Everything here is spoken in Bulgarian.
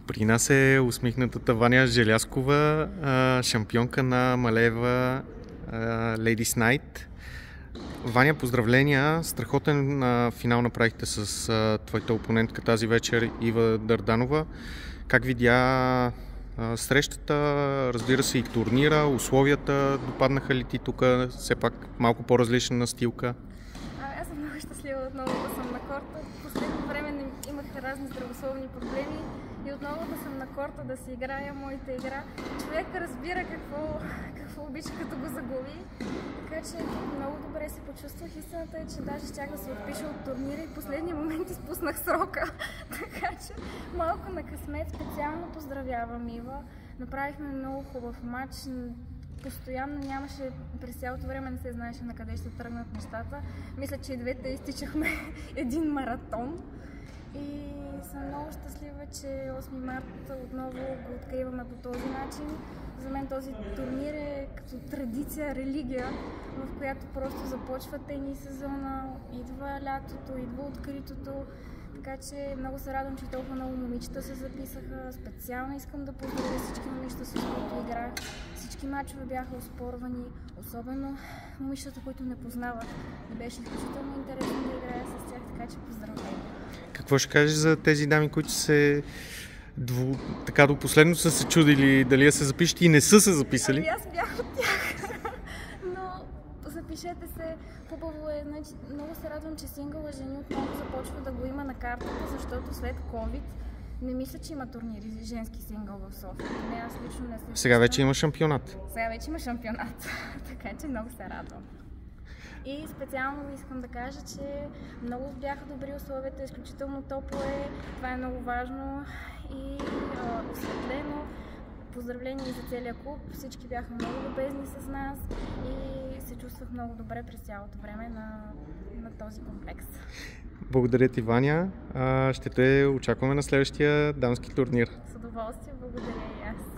При нас е усмихнатата Ваня Желязкова, шампионка на Малеева Ladies Night. Ваня, поздравления! Страхотен финал направихте с твоята опонентка тази вечер, Ива Дърданова. Как видя срещата, разбира се и турнира, условията, допаднаха ли ти тук, все пак малко по-различна настилка? Аз съм много щастлива отново да съм на корта. В последно време имах разни здравословни проблеми и отново да съм на корта, да си играя моята игра. Човек разбира какво обича, като го загуби. Така че много добре се почувствах. Истината е, че даже щях да се отпиша от турнира и в последния момент изпуснах срока. Така че малко на късмет. Специално поздравявам Ива. Направихме много хубав матч. Постоянно нямаше, през цялото време не се знаеше на къде ще тръгнат нещата. Мисля, че и двете изтичахме един маратон. И съм много щастлива, че 8 марта отново го откриваме по този начин. За мен този турнир е като традиция, религия, в която просто започва тенис сезона, идва лятото, идва откритото. Така че много се радвам, че толкова много момичета се записаха. Специално искам да поздравя всички момичета, с които играх. Всички мачове бяха оспорвани, особено момичетата, които не познавах. И беше изключително интересно да играя с тях, така че поздравления. Какво ще кажеш за тези дами, които така до последно са се чудили дали да се запишат и не са се записали? Ами аз бях от тях. Но запишете се, хубаво е. Много се радвам, че сингъла жени отново започва да го има на картата, защото след COVID не мисля, че има турнири женски сингъл в София. Не, аз лично не се. Сега вече има шампионат. Сега вече има шампионат. Така че много се радвам. И специално искам да кажа, че много бяха добри условията, изключително топло е, това е много важно и осветлено. Поздравления и за целия клуб, всички бяха много любезни с нас и се чувствах много добре през цялото време на този комплекс. Благодаря ти, Ваня. Ще те очакваме на следващия дамски турнир. С удоволствие, благодаря и аз.